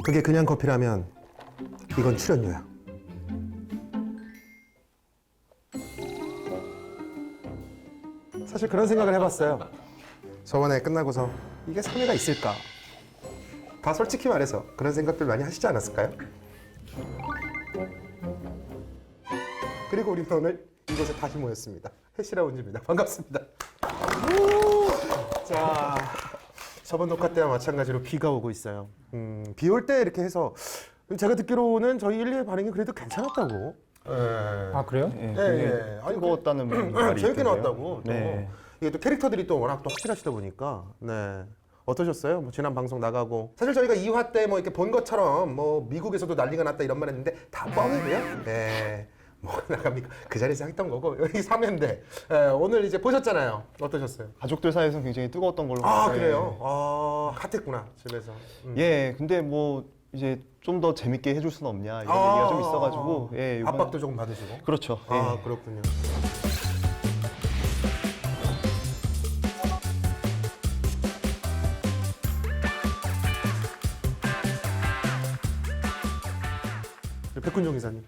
그게 그냥 커피라면 이건 출연료야. 사실 그런 생각을 해봤어요. 저번에 끝나고서 이게 성의가 있을까? 다 솔직히 말해서 그런 생각들 많이 하시지 않았을까요? 그리고 우리는 오늘 이곳에 다시 모였습니다. 해시라운지입니다. 반갑습니다. 자, 저번 녹화 때와 마찬가지로 비가 오고 있어요. 비 올 때 이렇게 해서 제가 듣기로는 저희 1, 2회 반응이 그래도 괜찮았다고. 아 그래요? 예, 예. 아니, 뜨거웠다는 말이 재밌게 있던데요. 나왔다고. 또. 네. 이게 또 캐릭터들이 또 워낙 또 확실하시다 보니까. 네. 어떠셨어요? 뭐 지난 방송 나가고 사실 저희가 2화 때 뭐 이렇게 본 것처럼 뭐 미국에서도 난리가 났다 이런 말 했는데 다 뻥이고요. 네. 뭐 나갑니까? 그 자리에서 했던 거고 여기 3회인데 오늘 이제 보셨잖아요. 어떠셨어요? 가족들 사이에서는 굉장히 뜨거웠던 걸로. 아 네. 그래요? 아 핫했구나 집에서. 예, 근데 뭐 이제 좀 더 재밌게 해줄 수는 없냐 이런 아, 얘기가 좀 있어가지고 예, 이번- 압박도 조금 받으시고. 그렇죠. 아 예. 그렇군요. 백훈종 이사님.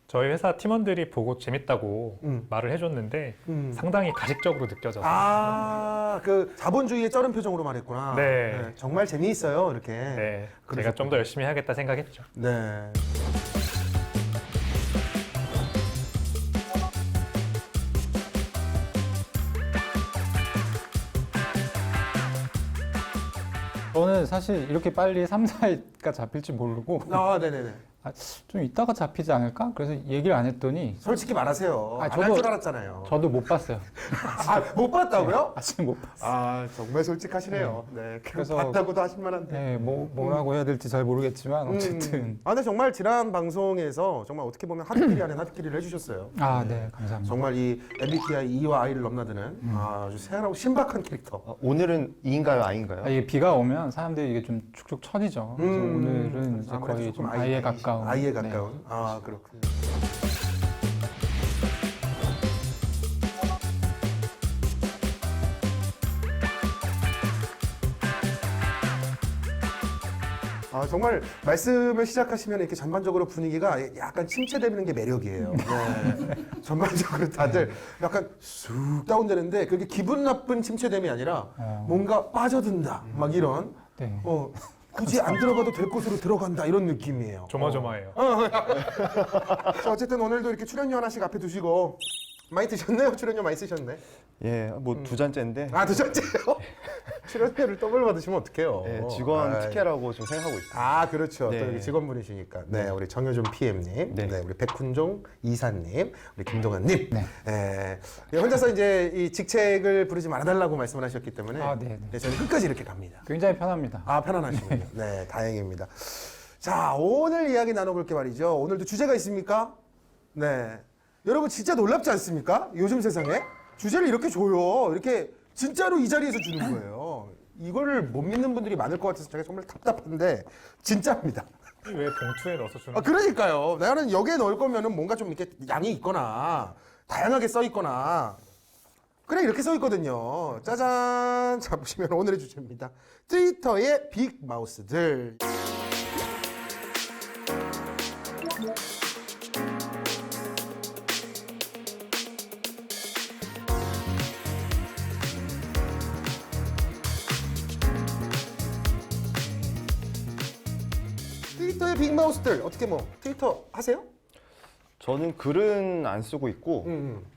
저희 회사 팀원들이 보고 재밌다고 음. 말을 해줬는데 음. 상당히 가식적으로 느껴져서 아, 그 자본주의의 쩌른 표정으로 말했구나. 네. 정말 재미있어요, 이렇게. 네, 제가 그러셨군요. 좀 더 열심히 해야겠다 생각했죠. 네. 저는 사실 이렇게 빨리 3, 4위가 잡힐지 모르고 아, 네네네. 좀 이따가 잡히지 않을까? 그래서 얘기를 안 했더니 솔직히 말하세요. 아, 안 할 저도- 줄 알았잖아요. 저도 못 봤어요. 아, 못 봤다고요? 아직 못 봤어요. 아, 정말 솔직하시네요. 네. 그래서 그래서- 봤다고도 하실만 한데. 네, 뭐라고 해야 될지 잘 모르겠지만 어쨌든 아, 근데 정말 지난 방송에서 정말 어떻게 보면 하드캐리 아닌 하드캐리를 해주셨어요. 네, 감사합니다. 정말 이 MBTI E와 I를 넘나드는 아주 새하고 신박한 캐릭터. 오늘은 E인가요, I인가요? 이게 비가 오면 사람들이 이게 좀 축축 처지죠. 그래서 오늘은 이제 아무래도 거의 조금 좀 아이에 I이시- 가까운. 아이에 네. 가까운. 아, 그렇군요. 아, 정말 말씀을 시작하시면 이렇게 전반적으로 분위기가 약간 침체되는 게 매력이에요. 네. 전반적으로 다들 약간 쑥 다운되는데 그게 기분 나쁜 침체됨이 아니라 뭔가 빠져든다. 막 이런 네. 굳이 안 들어가도 될 곳으로 들어간다 이런 느낌이에요. 조마조마해요. 자, 어쨌든 오늘도 이렇게 출연료 하나씩 앞에 두시고 많이 드셨네요. 출연료 많이 쓰셨네. 예, 뭐 두 잔째인데 아, 두 잔째요? 출연료를 더블 받으시면 어떡해요. 예, 직원 아이. 특혜라고 좀 생각하고 있어요. 아, 그렇죠. 네. 또 여기 직원분이시니까. 네, 우리 정효준 PM님, 네. 네. 우리 백훈종 이사님, 우리 김동환님. 네. 예, 혼자서 이제 이 직책을 부르지 말아달라고 말씀을 하셨기 때문에 아, 네, 네. 네, 저는 끝까지 이렇게 갑니다. 굉장히 편합니다. 아, 편안하시군요. 네, 다행입니다. 자, 오늘 이야기 나눠볼 게 말이죠. 오늘도 주제가 있습니까? 네. 여러분 진짜 놀랍지 않습니까? 요즘 세상에 주제를 이렇게 줘요. 이렇게 진짜로 이 자리에서 주는 거예요. 이거를 못 믿는 분들이 많을 것 같아서 제가 정말 답답한데 진짜입니다. 왜 봉투에 넣어서 주는 아, 그러니까요. 나는 여기에 넣을 거면은 뭔가 좀 이렇게 양이 있거나 다양하게 써 있거나 그래 이렇게 써 있거든요. 짜잔. 자, 보시면 오늘의 주제입니다. 트위터의 빅 마우스들. 트위터의 빅 마우스들 어떻게 뭐 트위터 하세요? 저는 글은 안 쓰고 있고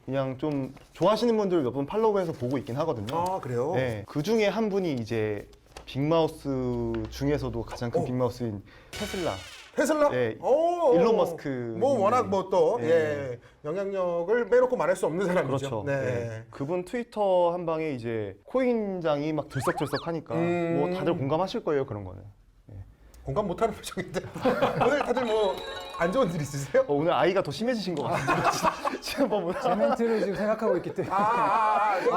그냥 좀 좋아하시는 분들 몇 분 팔로우해서 보고 있긴 하거든요. 아, 그래요? 네, 그 중에 한 분이 이제 빅마우스 중에서도 가장 큰 어. 빅마우스인 테슬라. 테슬라? 예, 오, 일론 머스크 뭐 님이. 워낙 뭐 또 예. 예, 영향력을 빼놓고 말할 수 없는 사람이죠. 그렇죠. 네. 네. 그분 트위터 한 방에 이제 코인장이 막 들썩들썩하니까 뭐 다들 공감하실 거예요, 그런 거는. 공감 못하는 표정인데 오늘 다들 뭐 안 좋은 일 있으세요? 오늘 아이가 더 심해지신 것 같아요. 지금 보면. 제 멘트를 지금 생각하고 있기 때문에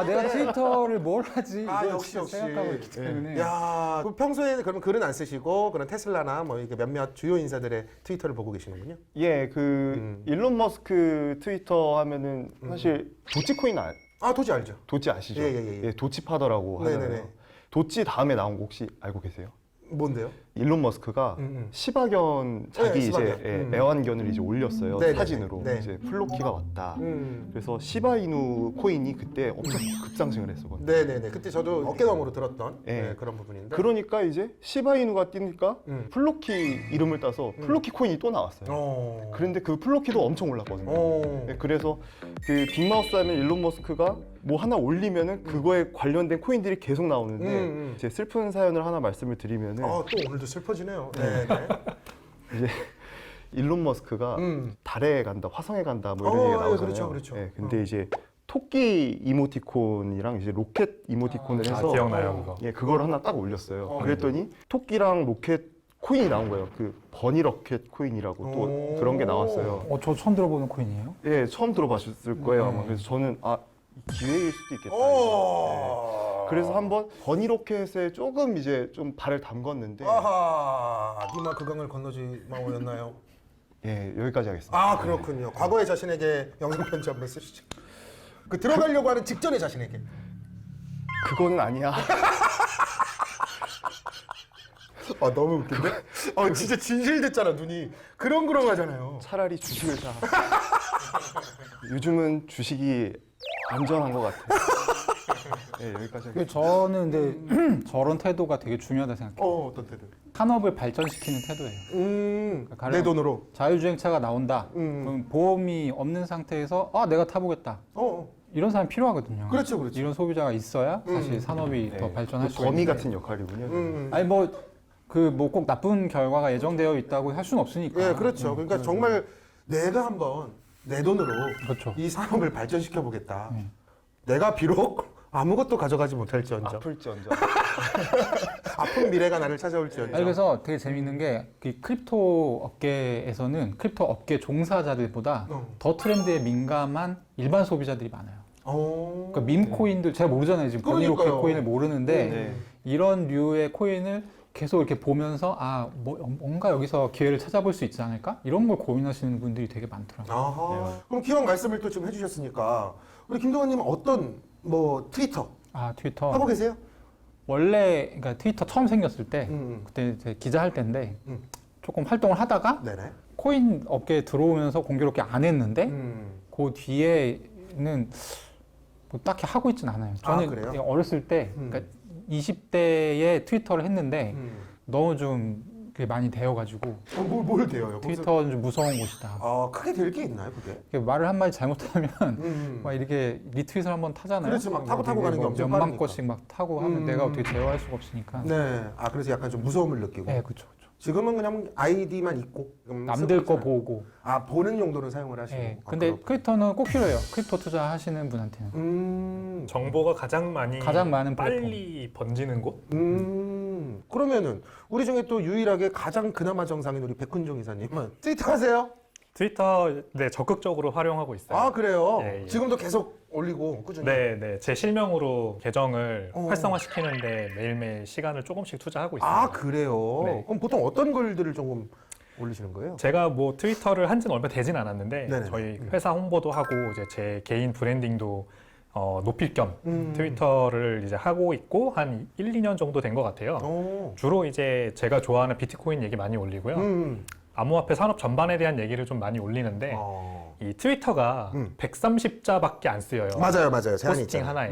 내가 트위터를 뭘 하지 아, 이걸 역시, 진짜 역시. 생각하고 있기 때문에 야, 그 평소에 그러면 글은 안 쓰시고 그런 테슬라나 뭐 이렇게 몇몇 주요 인사들의 트위터를 보고 계시는군요. 예, 그 일론 머스크 트위터 하면은 사실 도치코인 아, 도지 알죠? 도치 아시죠? 예, 예, 예. 도치파더라고 네네네. 하잖아요. 도치 다음에 나온 거 혹시 알고 계세요? 뭔데요? 일론 머스크가 시바견 자기 네, 시바견. 이제 애완견을 이제 올렸어요. 네네네. 사진으로. 네. 이제 플로키가 왔다. 그래서 시바이누 코인이 그때 엄청 급상승을 했었거든요. 네네네. 그때 저도 어깨너머로 들었던 네. 네, 그런 부분인데. 그러니까 이제 시바이누가 뛰니까 플로키 이름을 따서 플로키 코인이 또 나왔어요. 그런데 그 플로키도 엄청 올랐거든요. 네, 그래서 그 빅마우스 하면 일론 머스크가 뭐 하나 올리면은 그거에 관련된 코인들이 계속 나오는데 제 슬픈 사연을 하나 말씀을 드리면은 또 오늘도 슬퍼지네요. 네. 네. 이제 일론 머스크가 달에 간다, 화성에 간다 뭐 이런 얘기가 예, 나오잖아요. 그렇죠, 그렇죠. 예, 근데 이제 토끼 이모티콘이랑 이제 로켓 이모티콘을 해서 기억나요 그거. 예, 그걸 하나 딱 올렸어요. 그랬더니 토끼랑 로켓 코인이 나온 거예요. 그 버니 로켓 코인이라고 또 그런 게 나왔어요. 저 처음 들어보는 코인이에요? 예, 처음 들어봤을 거예요. 아마. 그래서 저는 기회일 수도 있겠다. 오. 그래서 한번 버니 로켓에 조금 이제 좀 발을 담궜는데 아하, 니마 그 강을 건너지 마오였나요? 예, 여기까지 하겠습니다. 아 그렇군요. 과거의 자신에게 영상 편지 한번 쓰시죠. 그 들어가려고 하는 직전의 자신에게. 그거는 아니야. 너무 웃긴데? 진짜 진실됐잖아 눈이. 그렁그렁하잖아요. 차라리 주식을 사. 요즘은 주식이 안전한 것 같아요. 네, 여기까지 하겠습니다. 저는 근데 저런 태도가 되게 중요하다 생각해요. 어떤 때도. 산업을 발전시키는 태도예요. 가령 내 돈으로. 자율주행차가 나온다. 그럼 보험이 없는 상태에서 내가 타보겠다. 이런 사람이 필요하거든요. 그렇죠, 그렇죠. 이런 소비자가 있어야 사실 산업이 더 발전할 수가 거미 있는데. 같은 역할이군요. 아니 꼭 나쁜 결과가 예정되어 있다고 할 수는 없으니까. 예, 그렇죠. 그러니까 정말 내가 한번 내 돈으로 그렇죠. 이 산업을 발전시켜 보겠다. 내가 비록 아무것도 가져가지 못할지언정 아플지언정. 아픈 미래가 나를 찾아올지언정. 아니, 그래서 되게 재밌는 게 그 크립토 업계에서는 크립토 업계 종사자들보다 더 트렌드에 민감한 일반 소비자들이 많아요. 그러니까 밈 코인들 잘 모르잖아요. 지금 버니로켓 그러니까요. 코인을 모르는데 네. 이런 류의 코인을 계속 이렇게 보면서 뭔가 여기서 기회를 찾아볼 수 있지 않을까? 이런 걸 고민하시는 분들이 되게 많더라고요. 아하. 그럼 기왕 말씀을 또 좀 해주셨으니까 우리 김동환님은 어떤 트위터 트위터. 하고 계세요? 원래 그러니까 트위터 처음 생겼을 때 그때 이제 기자할 때인데 조금 활동을 하다가 네네. 코인 업계에 들어오면서 공교롭게 안 했는데 그 뒤에는 뭐 딱히 하고 있진 않아요. 저는 그래요? 어렸을 때 그러니까 20대에 트위터를 했는데 너무 좀 그게 많이 되어가지고 뭘 돼요? 트위터는 좀 무서운 곳이다. 크게 될 게 있나요, 그게? 이렇게 말을 한마디 잘못하면 막 이렇게 리트윗을 한번 타잖아요. 그렇죠. 막 타고 가는 게 엄청 몇만 빠르니까. 건씩 막 타고 하면 내가 어떻게 제어할 수가 없으니까. 네. 그래서 약간 좀 무서움을 느끼고. 네, 그렇죠. 지금은 그냥 아이디만 있고. 남들 거 보고. 보는 용도로 사용을 하시고. 네. 근데 크립토는 꼭 필요해요. 크립토 투자하시는 분한테는. 정보가 가장 많은 빨리 번지는 곳? 그러면은 우리 중에 또 유일하게 가장 그나마 정상인 우리 백훈종 이사님은 트위터 하세요? 트위터 적극적으로 활용하고 있어요. 그래요? 예. 지금도 계속 올리고 꾸준히. 네, 제 실명으로 계정을 활성화시키는데 매일매일 시간을 조금씩 투자하고 있어요. 그래요? 네. 그럼 보통 어떤 글들을 조금 올리시는 거예요? 제가 뭐 트위터를 한 지는 얼마 되진 않았는데 네네. 저희 회사 홍보도 하고 이제 제 개인 브랜딩도 높일 겸 트위터를 이제 하고 있고 한 1, 2년 정도 된 것 같아요. 주로 이제 제가 좋아하는 비트코인 얘기 많이 올리고요. 암호화폐 산업 전반에 대한 얘기를 좀 많이 올리는데 이 트위터가 130자밖에 안 쓰여요. 맞아요. 제한이 포스팅 있잖아요. 하나에.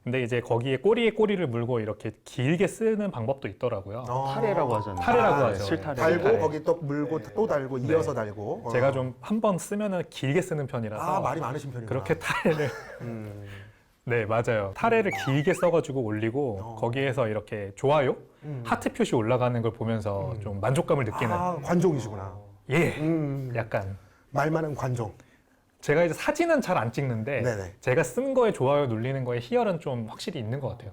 근데 이제 거기에 꼬리에 꼬리를 물고 이렇게 길게 쓰는 방법도 있더라고요. 타레라고 하잖아요. 타레라고 하죠. 실타레. 달고 네. 거기 또 물고 또 달고 이어서 달고. 제가 좀 한 번 쓰면은 길게 쓰는 편이라서 말이 많으신 편이구나. 그렇게 타레를 네, 맞아요. 타레를 길게 써가지고 올리고 거기에서 이렇게 좋아요, 하트 표시 올라가는 걸 보면서 좀 만족감을 느끼는. 관종이시구나. 예, 약간 말 많은 관종. 제가 이제 사진은 잘 안 찍는데 네네. 제가 쓴 거에 좋아요 눌리는 거에 희열은 좀 확실히 있는 것 같아요.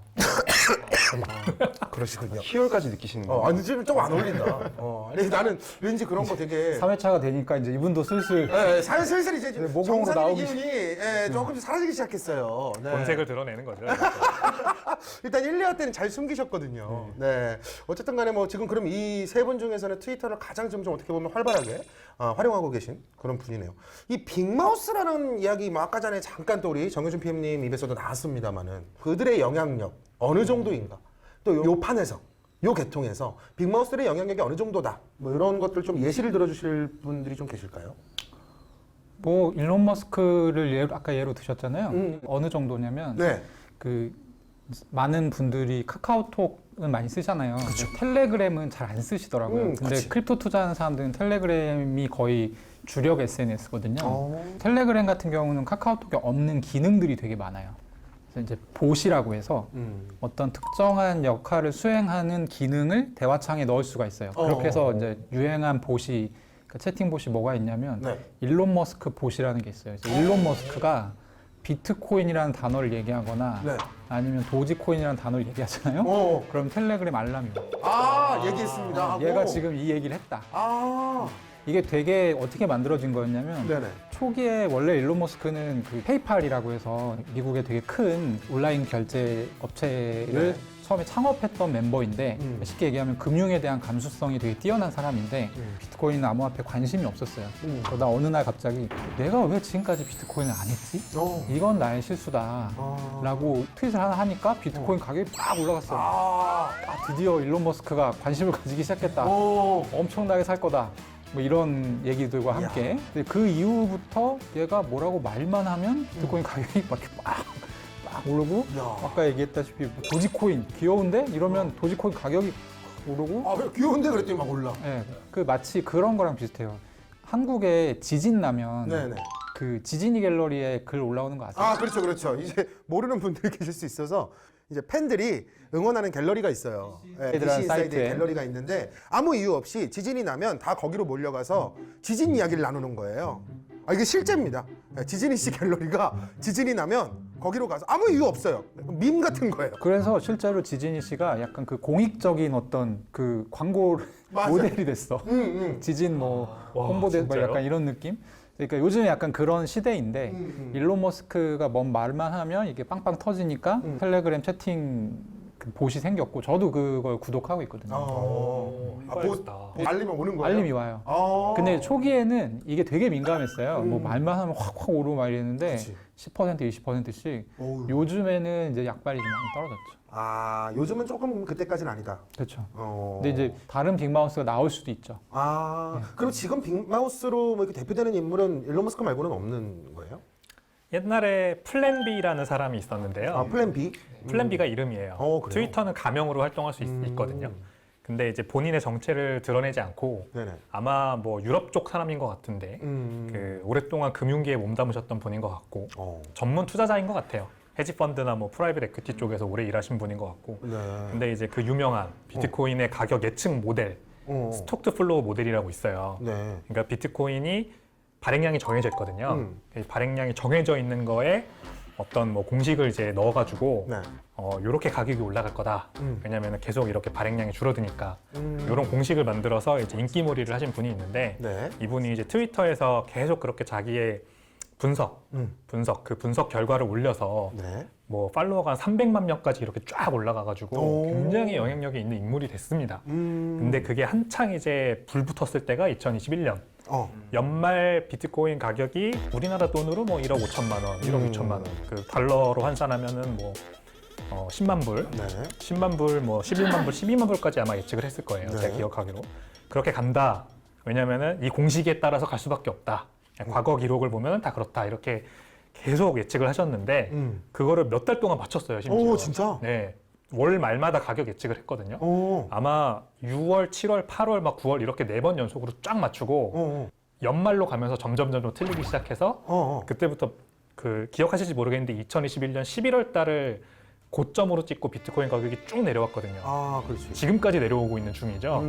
그러시군요. 희열까지 느끼시는 거예요. 아니 지금 좀 안 어울린다. 아니 나는 왠지 그런 거 되게 3회차가 되니까 이제 이분도 슬슬 슬슬 이제 네, 모공으로 정상의 나오기 기운이 조금씩 사라지기 시작했어요. 네. 본색을 드러내는 거죠. 일단 1, 2화 때는 잘 숨기셨거든요. 네. 어쨌든 간에 뭐 지금 그럼 이 세 분 중에서는 트위터를 가장 좀 어떻게 보면 활발하게 활용하고 계신 그런 분이네요. 이 빅마우스라는 이야기 뭐 아까 전에 잠깐 또 우리 정효준 PM님 입에서도 나왔습니다만은 그들의 영향력 어느 정도인가? 또 요 판에서 요 계통에서 빅마우스의 영향력이 어느 정도다. 뭐 이런 것들 좀 예시를 들어주실 분들이 좀 계실까요? 뭐 일론 머스크를 아까 예로 드셨잖아요. 어느 정도냐면 네. 그 많은 분들이 카카오톡은 많이 쓰잖아요. 텔레그램은 잘 안 쓰시더라고요. 근데 그치. 크립토 투자하는 사람들은 텔레그램이 거의 주력 SNS거든요. 텔레그램 같은 경우는 카카오톡에 없는 기능들이 되게 많아요. 그래서 이제 봇이라고 해서 어떤 특정한 역할을 수행하는 기능을 대화창에 넣을 수가 있어요. 그렇게 해서 이제 유행한 봇이 그러니까 채팅 봇이 뭐가 있냐면 네. 일론 머스크 봇이라는 게 있어요. 그래서 일론 머스크가 비트코인이라는 단어를 얘기하거나 네. 아니면 도지코인이라는 단어를 얘기하잖아요. 그럼 텔레그램 알람이 와요. 얘기했습니다 하고. 얘가 지금 이 얘기를 했다. 이게 되게 어떻게 만들어진 거였냐면 네네. 초기에 원래 일론 머스크는 그 페이팔이라고 해서 미국의 되게 큰 온라인 결제 업체를 처음에 창업했던 멤버인데 쉽게 얘기하면 금융에 대한 감수성이 되게 뛰어난 사람인데 비트코인 암호화폐에 관심이 없었어요. 그러다 어느 날 갑자기 내가 왜 지금까지 비트코인을 안 했지? 이건 나의 실수다 라고 트윗을 하나 하니까 비트코인 가격이 막 올라갔어요. 드디어 일론 머스크가 관심을 가지기 시작했다. 엄청나게 살 거다. 뭐 이런 얘기들과 함께 근데 그 이후부터 얘가 뭐라고 말만 하면 비트코인 가격이 막 이렇게 막 오르고 아까 얘기했다시피 뭐 도지코인 귀여운데 이러면 도지코인 가격이 오르고 귀여운데 그랬더니 막 올라. 네, 그 마치 그런 거랑 비슷해요. 한국에 지진 나면 네네. 그 지진이 갤러리에 글 올라오는 거 아세요? 그렇죠, 그렇죠. 이제 모르는 분들이 계실 수 있어서 이제 팬들이 응원하는 갤러리가 있어요. DC 인사이드의 사이트에. 갤러리가 있는데 아무 이유 없이 지진이 나면 다 거기로 몰려가서 지진 이야기를 나누는 거예요. 이게 실제입니다. 지진이 씨 갤러리가 지진이 나면 거기로 가서 아무 이유 없어요. 밈 같은 거예요. 그래서 실제로 지진이 씨가 약간 그 공익적인 어떤 그 광고 맞아요. 모델이 됐어. 지진 뭐 홍보대 뭐 진짜요? 약간 이런 느낌. 그러니까 요즘 약간 그런 시대인데 일론 머스크가 뭔 말만 하면 이게 빵빵 터지니까 텔레그램 채팅 그 봇이 생겼고 저도 그걸 구독하고 있거든요. 알리면 오는 거예요? 알림이 와요. 근데 초기에는 이게 되게 민감했어요. 뭐 말만 하면 확확 오르고 막 이랬는데 그치. 10% 20%씩 요즘에는 이제 약발이 좀 많이 떨어졌죠. 요즘은 조금 그때까지는 아니다. 그렇죠. 근데 이제 다른 빅마우스가 나올 수도 있죠. 그럼 지금 빅마우스로 뭐 이렇게 대표되는 인물은 일론 머스크 말고는 없는 거예요? 옛날에 플랜 B라는 사람이 있었는데요. 플랜 B? 플랜 B가 이름이에요. 그래요? 트위터는 가명으로 활동할 수 있거든요. 근데 이제 본인의 정체를 드러내지 않고 네네. 아마 뭐 유럽 쪽 사람인 것 같은데 그 오랫동안 금융계에 몸담으셨던 분인 것 같고 전문 투자자인 것 같아요. 헤지펀드나 뭐 프라이빗 에퀴티 쪽에서 오래 일하신 분인 것 같고. 근데 이제 그 유명한 비트코인의 가격 예측 모델 스톡드 플로우 모델이라고 있어요. 그러니까 비트코인이 발행량이 정해져 있거든요. 이 발행량이 정해져 있는 거에 어떤 뭐 공식을 이제 넣어가지고 요렇게 가격이 올라갈 거다. 왜냐하면 계속 이렇게 발행량이 줄어드니까 이런 공식을 만들어서 이제 인기몰이를 하신 분이 있는데 이분이 이제 트위터에서 계속 그렇게 자기의 분석 그 분석 결과를 올려서 뭐 팔로워가 한 300만 명까지 이렇게 쫙 올라가가지고 굉장히 영향력이 있는 인물이 됐습니다. 근데 그게 한창 이제 불 붙었을 때가 2021년. 연말 비트코인 가격이 우리나라 돈으로 뭐 1억 5천만 원, 1억 6천만 원, 그 달러로 환산하면은 뭐 10만 불, 10만 불, 뭐 11만 불, 12만 불까지 아마 예측을 했을 거예요. 제가 기억하기로. 그렇게 간다. 왜냐면은 이 공식에 따라서 갈 수밖에 없다. 과거 기록을 보면 다 그렇다. 이렇게 계속 예측을 하셨는데 그거를 몇 달 동안 맞췄어요. 심지어. 진짜? 네. 월 말마다 가격 예측을 했거든요. 아마 6월, 7월, 8월, 막 9월 이렇게 4번 연속으로 쫙 맞추고 연말로 가면서 점점 틀리기 시작해서 그때부터 그 기억하실지 모르겠는데 2021년 11월 달을 고점으로 찍고 비트코인 가격이 쭉 내려왔거든요. 그렇지. 지금까지 내려오고 있는 중이죠.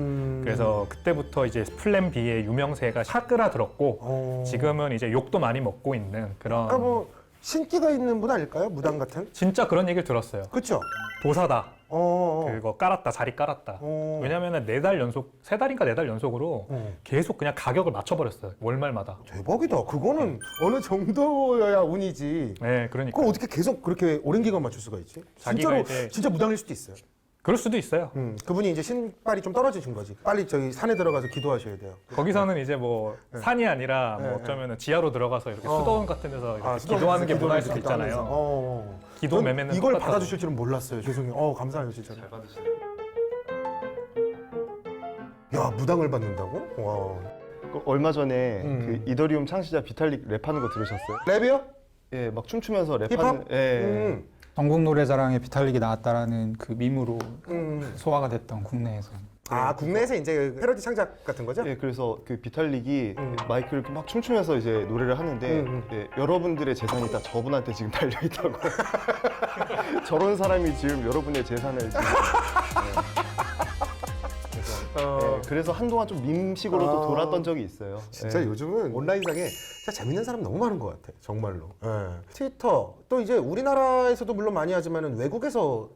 그래서 그때부터 이제 플랜 B의 유명세가 사그라들었고 지금은 이제 욕도 많이 먹고 있는 그런 뭐 신기가 있는 분 아닐까요? 무당 같은? 진짜 그런 얘기를 들었어요. 그렇죠. 도사다. 그거 깔았다, 자리 깔았다. 왜냐면은 4달 연속, 3달인가 4달 연속으로 계속 그냥 가격을 맞춰버렸어요. 월말마다. 대박이다. 그거는 어느 정도여야 운이지. 네, 그러니까. 그럼 어떻게 계속 그렇게 오랜 기간 맞출 수가 있지? 자기가 진짜로 이제- 진짜 무당일 수도 있어요. 그럴 수도 있어요. 그분이 이제 신발이 좀 떨어지신 거지. 빨리 저기 산에 들어가서 기도하셔야 돼요. 거기서는 이제 뭐 산이 아니라 뭐 어쩌면은 지하로 들어가서 이렇게 수도원 같은 데서 이렇게 수도원에서 기도하는 게 문화일 수도 기도하면서 있잖아요. 기도 전 매매는 이걸 똑같다고. 받아주실 줄은 몰랐어요. 죄송해요. 감사해요, 진짜. 잘 받으시네요. 야, 무당을 받는다고? 와. 그 얼마 전에 그 이더리움 창시자 비탈릭 랩하는 거 들으셨어요? 랩이요? 예, 막 춤추면서 랩하는. 힙합? 예. 전국 노래자랑에 비탈릭이 나왔다라는 그 밈으로 소화가 됐던 국내에서. 아, 국내에서 이제 패러디 창작 같은 거죠? 예, 그래서 그 비탈릭이 마이크를 막 춤추면서 이제 노래를 하는데 예, 여러분들의 재산이 다 저분한테 지금 달려 있다고. 저런 사람이 지금 여러분의 재산을 지금. 그래서 한동안 좀 밈식으로도 돌았던 적이 있어요. 진짜 예. 요즘은 온라인상에 진짜 재밌는 사람 너무 많은 것 같아. 정말로. 예. 트위터 또 이제 우리나라에서도 물론 많이 하지만 외국에서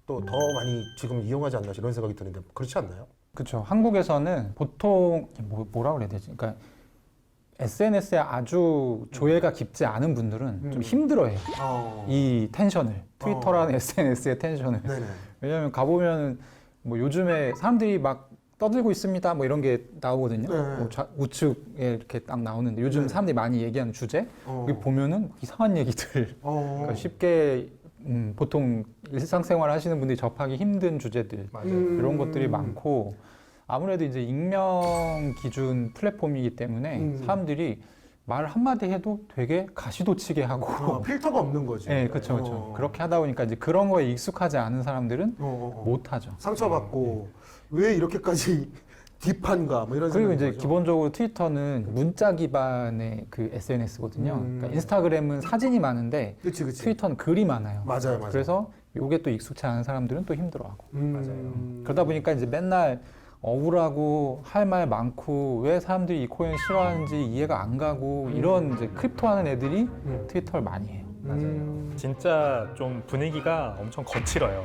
또 더 많이 지금 이용하지 않나 이런 생각이 드는데 그렇지 않나요? 그렇죠. 한국에서는 보통 뭐라 그래야 되지? 그러니까 SNS에 아주 조예가 깊지 않은 분들은 좀 힘들어해요. 이 텐션을 트위터라는 SNS의 텐션을. 네네. 왜냐하면 가보면 뭐 요즘에 사람들이 막 떠들고 있습니다. 뭐 이런 게 나오거든요. 네. 뭐 우측에 이렇게 딱 나오는데 요즘 네. 사람들이 많이 얘기하는 주제 여기 보면은 이상한 얘기들. 그러니까 쉽게 보통 일상생활 하시는 분들이 접하기 힘든 주제들 이런 것들이 많고 아무래도 이제 익명 기준 플랫폼이기 때문에 사람들이 말 한마디 해도 되게 가시도치게 하고 필터가 없는 거지. 네, 그렇죠, 그렇죠. 그렇게 하다 보니까 이제 그런 거에 익숙하지 않은 사람들은 못 하죠. 상처받고 왜 이렇게까지 딥한가 뭐 이런 그리고 생각이 이제 들죠. 기본적으로 트위터는 문자 기반의 그 SNS거든요. 그러니까 인스타그램은 사진이 많은데 그치 그치. 트위터는 글이 많아요. 맞아요, 맞아요. 그래서 이게 또 익숙치 않은 사람들은 또 힘들어하고. 맞아요. 그러다 보니까 이제 맨날 억울하고 할 말 많고 왜 사람들이 이 코인 싫어하는지 이해가 안 가고 이런 이제 크립토 하는 애들이 트위터를 많이 해요. 진짜 좀 분위기가 엄청 거칠어요.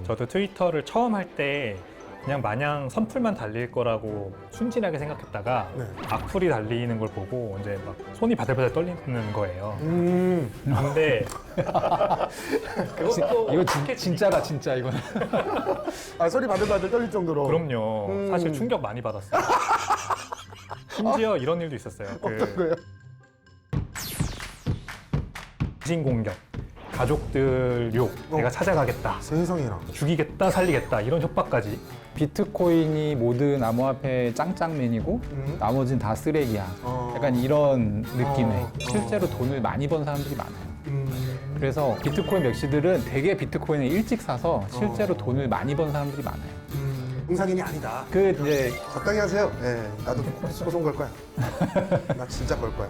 저도 트위터를 처음 할 때 그냥 마냥 선풀만 달릴 거라고 순진하게 생각했다가 네. 악플이 달리는 걸 보고 이제 막 손이 바들바들 떨리는 거예요. 근데 그것도 이거 어떻게 진짜다 진짜 이거는. 아, 소리 바들바들 떨릴 정도로. 그럼요. 사실 충격 많이 받았어요. 심지어 이런 일도 있었어요. 어떤 거예요? 인신공격, 가족들 욕, 내가 찾아가겠다, 세상에나. 죽이겠다, 살리겠다 이런 협박까지. 비트코인이 모든 암호화폐 짱짱맨이고 나머지는 다 쓰레기야. 약간 이런 느낌의 실제로 돈을 많이 번 사람들이 많아요. 그래서 비트코인 맥시들은 되게 비트코인을 일찍 사서 실제로 돈을 많이 번 사람들이 많아요. 공상인이 아니다. 그 이제 적당히 하세요. 예, 나도 소송 걸 거야. 나 진짜 걸 거야.